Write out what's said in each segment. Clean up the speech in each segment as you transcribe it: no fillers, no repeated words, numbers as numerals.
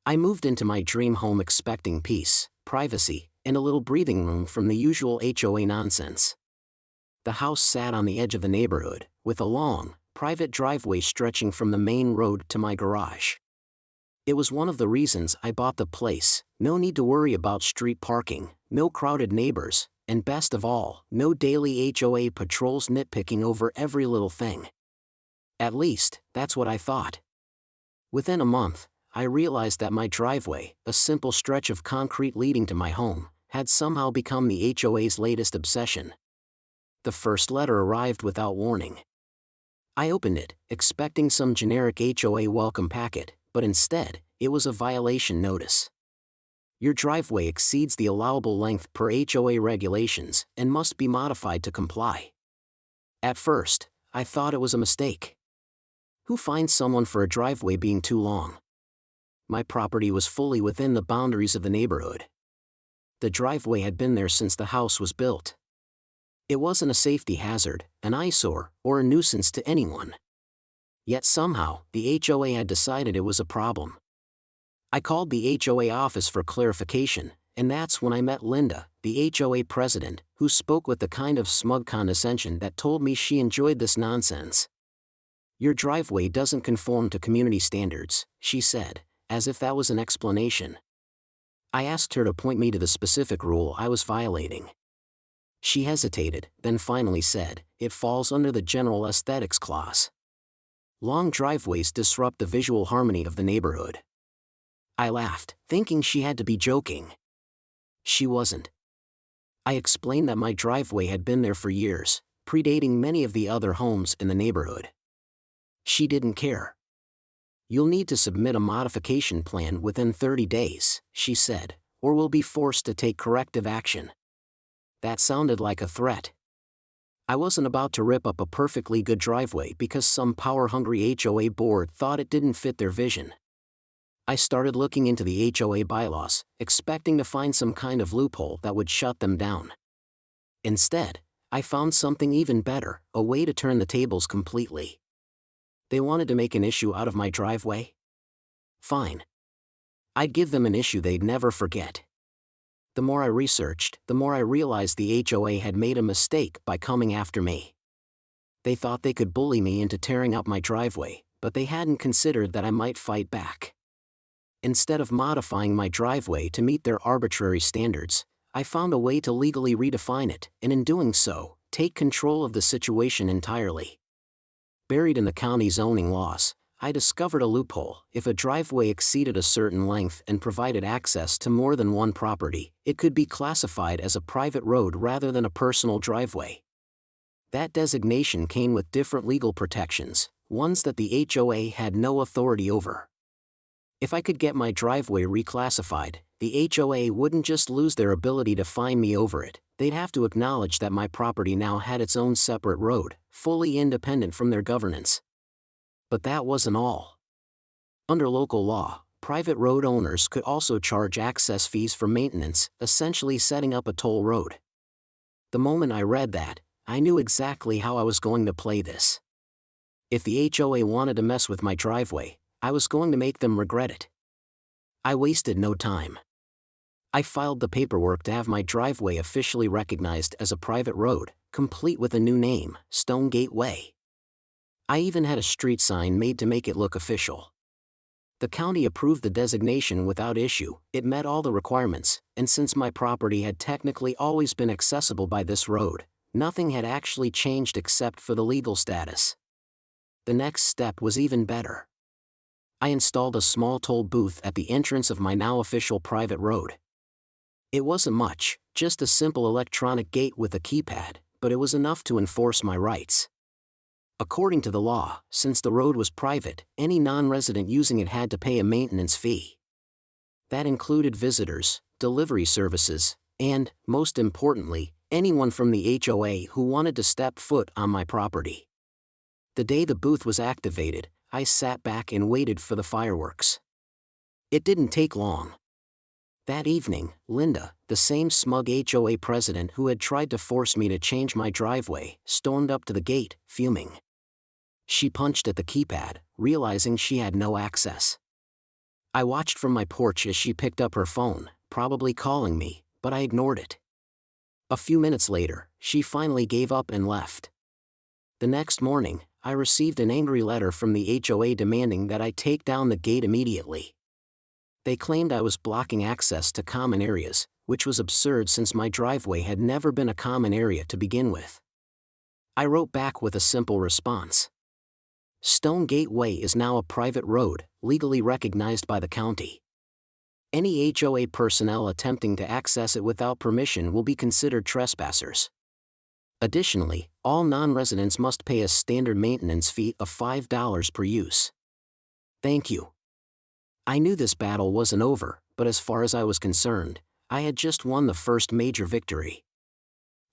I moved into my dream home expecting peace, privacy, and a little breathing room from the usual HOA nonsense. The house sat on the edge of the neighborhood, with a long, private driveway stretching from the main road to my garage. It was one of the reasons I bought the place: no need to worry about street parking, no crowded neighbors, and best of all, no daily HOA patrols nitpicking over every little thing. At least, that's what I thought. Within a month, I realized that my driveway, a simple stretch of concrete leading to my home, had somehow become the HOA's latest obsession. The first letter arrived without warning. I opened it, expecting some generic HOA welcome packet, but instead, it was a violation notice. Your driveway exceeds the allowable length per HOA regulations and must be modified to comply. At first, I thought it was a mistake. Who finds someone for a driveway being too long? My property was fully within the boundaries of the neighborhood. The driveway had been there since the house was built. It wasn't a safety hazard, an eyesore, or a nuisance to anyone. Yet somehow, the HOA had decided it was a problem. I called the HOA office for clarification, and that's when I met Linda, the HOA president, who spoke with the kind of smug condescension that told me she enjoyed this nonsense. "Your driveway doesn't conform to community standards," she said, as if that was an explanation. I asked her to point me to the specific rule I was violating. She hesitated, then finally said, "It falls under the general aesthetics clause. Long driveways disrupt the visual harmony of the neighborhood." I laughed, thinking she had to be joking. She wasn't. I explained that my driveway had been there for years, predating many of the other homes in the neighborhood. She didn't care. "You'll need to submit a modification plan within 30 days, she said, "or we'll be forced to take corrective action." That sounded like a threat. I wasn't about to rip up a perfectly good driveway because some power-hungry HOA board thought it didn't fit their vision. I started looking into the HOA bylaws, expecting to find some kind of loophole that would shut them down. Instead, I found something even better, a way to turn the tables completely. They wanted to make an issue out of my driveway? Fine. I'd give them an issue they'd never forget. The more I researched, the more I realized the HOA had made a mistake by coming after me. They thought they could bully me into tearing up my driveway, but they hadn't considered that I might fight back. Instead of modifying my driveway to meet their arbitrary standards, I found a way to legally redefine it, and in doing so, take control of the situation entirely. Buried in the county zoning laws, I discovered a loophole. If a driveway exceeded a certain length and provided access to more than one property, it could be classified as a private road rather than a personal driveway. That designation came with different legal protections, ones that the HOA had no authority over. If I could get my driveway reclassified, the HOA wouldn't just lose their ability to fine me over it, they'd have to acknowledge that my property now had its own separate road, fully independent from their governance. But that wasn't all. Under local law, private road owners could also charge access fees for maintenance, essentially setting up a toll road. The moment I read that, I knew exactly how I was going to play this. If the HOA wanted to mess with my driveway, I was going to make them regret it. I wasted no time. I filed the paperwork to have my driveway officially recognized as a private road, complete with a new name, Stonegate Way. I even had a street sign made to make it look official. The county approved the designation without issue. It met all the requirements, and since my property had technically always been accessible by this road, nothing had actually changed except for the legal status. The next step was even better. I installed a small toll booth at the entrance of my now official private road. It wasn't much, just a simple electronic gate with a keypad, but it was enough to enforce my rights. According to the law, since the road was private, any non-resident using it had to pay a maintenance fee. That included visitors, delivery services, and, most importantly, anyone from the HOA who wanted to step foot on my property. The day the booth was activated, I sat back and waited for the fireworks. It didn't take long. That evening, Linda, the same smug HOA president who had tried to force me to change my driveway, stormed up to the gate, fuming. She punched at the keypad, realizing she had no access. I watched from my porch as she picked up her phone, probably calling me, but I ignored it. A few minutes later, she finally gave up and left. The next morning, I received an angry letter from the HOA demanding that I take down the gate immediately. They claimed I was blocking access to common areas, which was absurd since my driveway had never been a common area to begin with. I wrote back with a simple response. Stone Gate Way is now a private road, legally recognized by the county. Any HOA personnel attempting to access it without permission will be considered trespassers. Additionally, all non-residents must pay a standard maintenance fee of $5 per use. Thank you. I knew this battle wasn't over, but as far as I was concerned, I had just won the first major victory.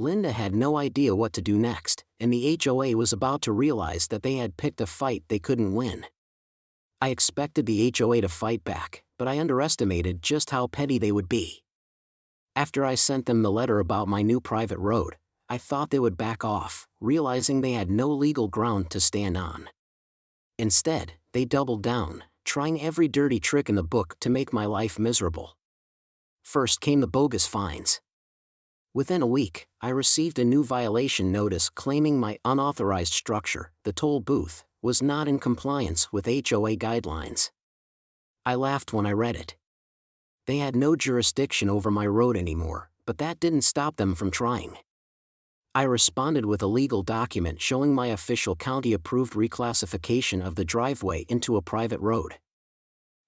Linda had no idea what to do next, and the HOA was about to realize that they had picked a fight they couldn't win. I expected the HOA to fight back, but I underestimated just how petty they would be. After I sent them the letter about my new private road, I thought they would back off, realizing they had no legal ground to stand on. Instead, they doubled down, trying every dirty trick in the book to make my life miserable. First came the bogus fines. Within a week, I received a new violation notice claiming my unauthorized structure, the toll booth, was not in compliance with HOA guidelines. I laughed when I read it. They had no jurisdiction over my road anymore, but that didn't stop them from trying. I responded with a legal document showing my official county-approved reclassification of the driveway into a private road.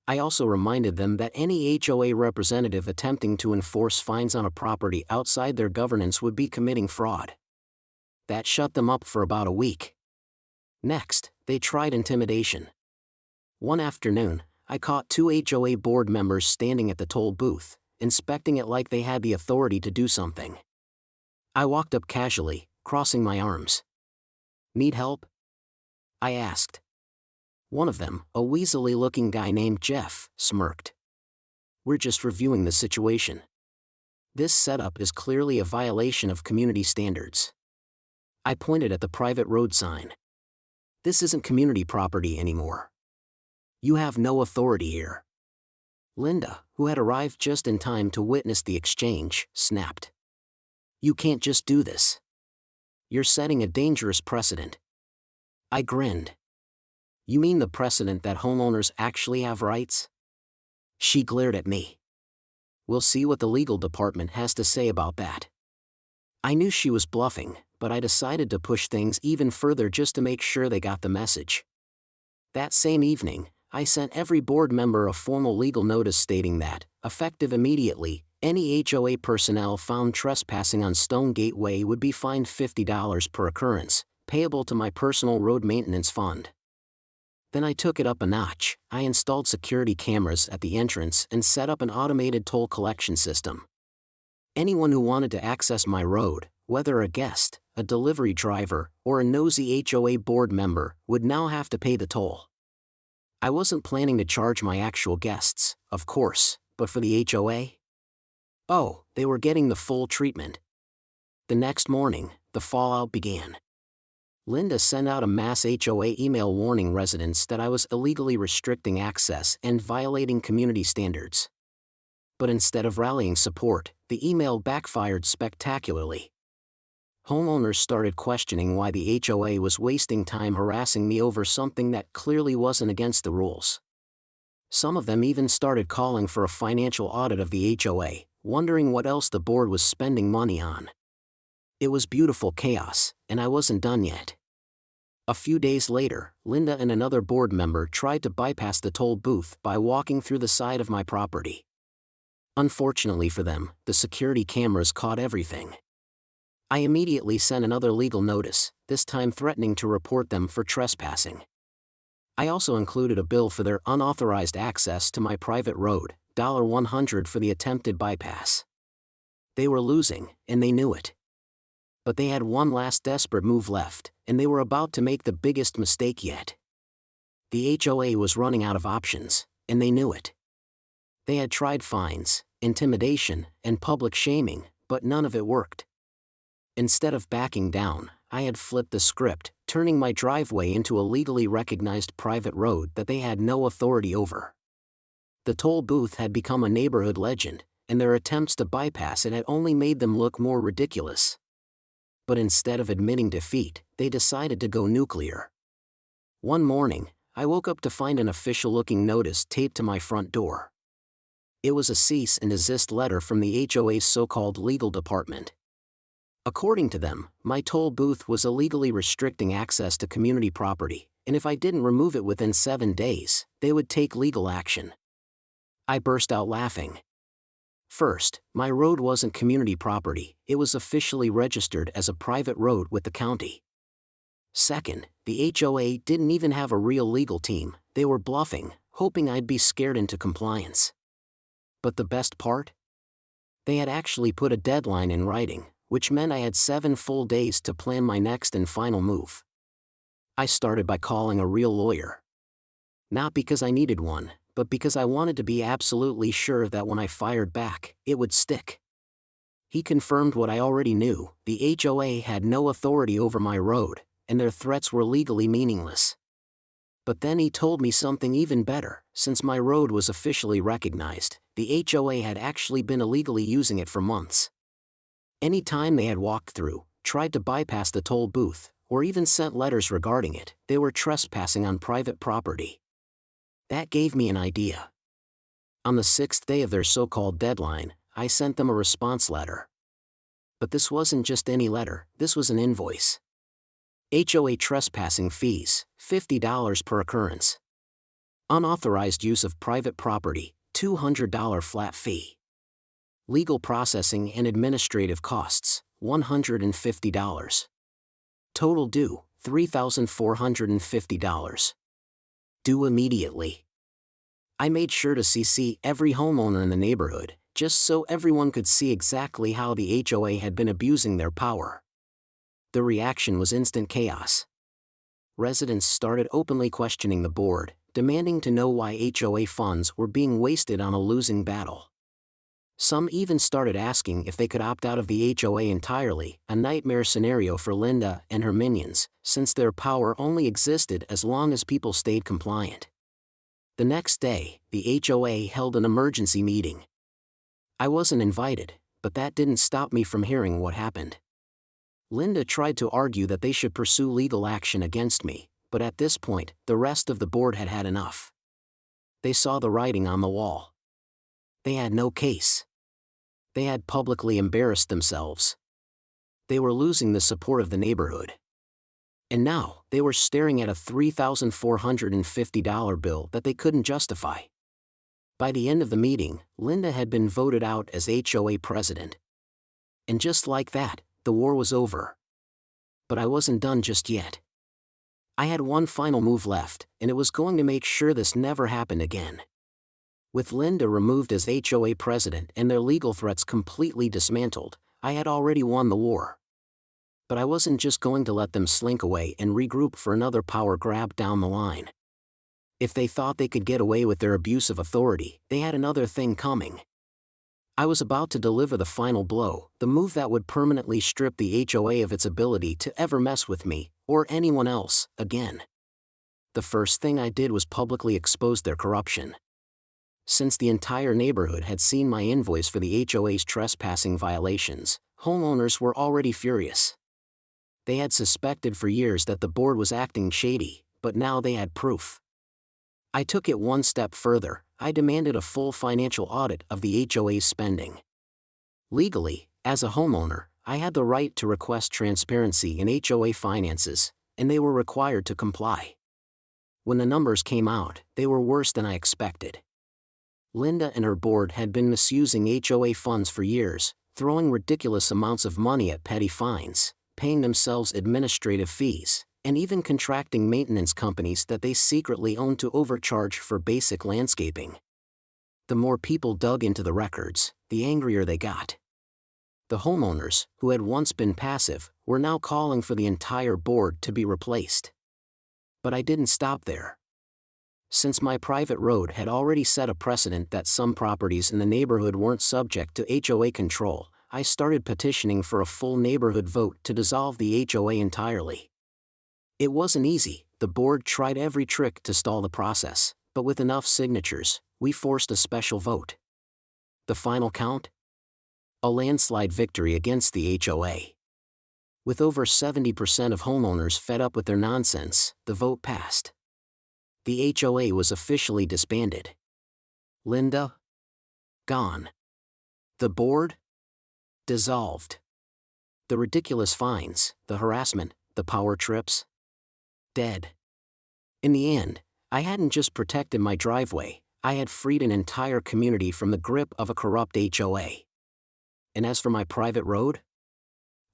I also reminded them that any HOA representative attempting to enforce fines on a property outside their governance would be committing fraud. That shut them up for about a week. Next, they tried intimidation. One afternoon, I caught 2 HOA board members standing at the toll booth, inspecting it like they had the authority to do something. I walked up casually, crossing my arms. Need help? I asked. One of them, a weaselly-looking guy named Jeff, smirked. We're just reviewing the situation. This setup is clearly a violation of community standards. I pointed at the private road sign. This isn't community property anymore. You have no authority here. Linda, who had arrived just in time to witness the exchange, snapped. You can't just do this. You're setting a dangerous precedent. I grinned. You mean the precedent that homeowners actually have rights? She glared at me. We'll see what the legal department has to say about that. I knew she was bluffing, but I decided to push things even further just to make sure they got the message. That same evening, I sent every board member a formal legal notice stating that, effective immediately, any HOA personnel found trespassing on Stone Gate Way would be fined $50 per occurrence, payable to my personal road maintenance fund. Then I took it up a notch. I installed security cameras at the entrance and set up an automated toll collection system. Anyone who wanted to access my road, whether a guest, a delivery driver, or a nosy HOA board member, would now have to pay the toll. I wasn't planning to charge my actual guests, of course, but for the HOA? Oh, they were getting the full treatment. The next morning, the fallout began. Linda sent out a mass HOA email warning residents that I was illegally restricting access and violating community standards. But instead of rallying support, the email backfired spectacularly. Homeowners started questioning why the HOA was wasting time harassing me over something that clearly wasn't against the rules. Some of them even started calling for a financial audit of the HOA, wondering what else the board was spending money on. It was beautiful chaos, and I wasn't done yet. A few days later, Linda and another board member tried to bypass the toll booth by walking through the side of my property. Unfortunately for them, the security cameras caught everything. I immediately sent another legal notice, this time threatening to report them for trespassing. I also included a bill for their unauthorized access to my private road, $100 for the attempted bypass. They were losing, and they knew it. But they had one last desperate move left, and they were about to make the biggest mistake yet. The HOA was running out of options, and they knew it. They had tried fines, intimidation, and public shaming, but none of it worked. Instead of backing down, I had flipped the script, turning my driveway into a legally recognized private road that they had no authority over. The toll booth had become a neighborhood legend, and their attempts to bypass it had only made them look more ridiculous. But instead of admitting defeat, they decided to go nuclear. One morning, I woke up to find an official-looking notice taped to my front door. It was a cease and desist letter from the HOA's so-called legal department. According to them, my toll booth was illegally restricting access to community property, and if I didn't remove it within 7 days, they would take legal action. I burst out laughing. First, my road wasn't community property, it was officially registered as a private road with the county. Second, the HOA didn't even have a real legal team, they were bluffing, hoping I'd be scared into compliance. But the best part? They had actually put a deadline in writing, which meant I had 7 full days to plan my next and final move. I started by calling a real lawyer. Not because I needed one, but because I wanted to be absolutely sure that when I fired back, it would stick. He confirmed what I already knew, the HOA had no authority over my road, and their threats were legally meaningless. But then he told me something even better. Since my road was officially recognized, the HOA had actually been illegally using it for months. Any time they had walked through, tried to bypass the toll booth, or even sent letters regarding it, they were trespassing on private property. That gave me an idea. On the 6th day of their so-called deadline, I sent them a response letter. But this wasn't just any letter, this was an invoice. HOA trespassing fees, $50 per occurrence. Unauthorized use of private property, $200 flat fee. Legal processing and administrative costs, $150. Total due, $3,450. Due immediately. I made sure to CC every homeowner in the neighborhood, just so everyone could see exactly how the HOA had been abusing their power. The reaction was instant chaos. Residents started openly questioning the board, demanding to know why HOA funds were being wasted on a losing battle. Some even started asking if they could opt out of the HOA entirely, a nightmare scenario for Linda and her minions, since their power only existed as long as people stayed compliant. The next day, the HOA held an emergency meeting. I wasn't invited, but that didn't stop me from hearing what happened. Linda tried to argue that they should pursue legal action against me, but at this point, the rest of the board had had enough. They saw the writing on the wall. They had no case. They had publicly embarrassed themselves. They were losing the support of the neighborhood. And now, they were staring at a $3,450 bill that they couldn't justify. By the end of the meeting, Linda had been voted out as HOA president. And just like that, the war was over. But I wasn't done just yet. I had one final move left, and it was going to make sure this never happened again. With Linda removed as HOA president and their legal threats completely dismantled, I had already won the war. But I wasn't just going to let them slink away and regroup for another power grab down the line. If they thought they could get away with their abuse of authority, they had another thing coming. I was about to deliver the final blow, the move that would permanently strip the HOA of its ability to ever mess with me, or anyone else, again. The first thing I did was publicly expose their corruption. Since the entire neighborhood had seen my invoice for the HOA's trespassing violations, homeowners were already furious. They had suspected for years that the board was acting shady, but now they had proof. I took it one step further. I demanded a full financial audit of the HOA's spending. Legally, as a homeowner, I had the right to request transparency in HOA finances, and they were required to comply. When the numbers came out, they were worse than I expected. Linda and her board had been misusing HOA funds for years, throwing ridiculous amounts of money at petty fines, paying themselves administrative fees, and even contracting maintenance companies that they secretly owned to overcharge for basic landscaping. The more people dug into the records, the angrier they got. The homeowners, who had once been passive, were now calling for the entire board to be replaced. But I didn't stop there. Since my private road had already set a precedent that some properties in the neighborhood weren't subject to HOA control, I started petitioning for a full neighborhood vote to dissolve the HOA entirely. It wasn't easy. The board tried every trick to stall the process, but with enough signatures, we forced a special vote. The final count? A landslide victory against the HOA. With over 70% of homeowners fed up with their nonsense, the vote passed. The HOA was officially disbanded. Linda? Gone. The board? Dissolved. The ridiculous fines, the harassment, the power trips? Dead. In the end, I hadn't just protected my driveway, I had freed an entire community from the grip of a corrupt HOA. And as for my private road?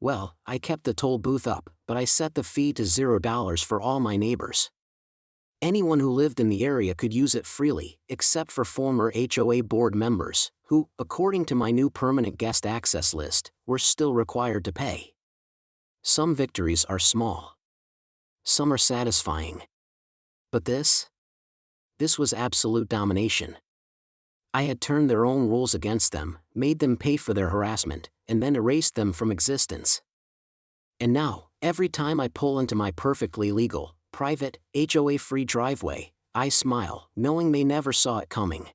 Well, I kept the toll booth up, but I set the fee to $0 for all my neighbors. Anyone who lived in the area could use it freely, except for former HOA board members, who, according to my new permanent guest access list, were still required to pay. Some victories are small. Some are satisfying. But this was absolute domination. I had turned their own rules against them, made them pay for their harassment, and then erased them from existence. And now, every time I pull into my perfectly legal, private, HOA-free driveway, I smile, knowing they never saw it coming.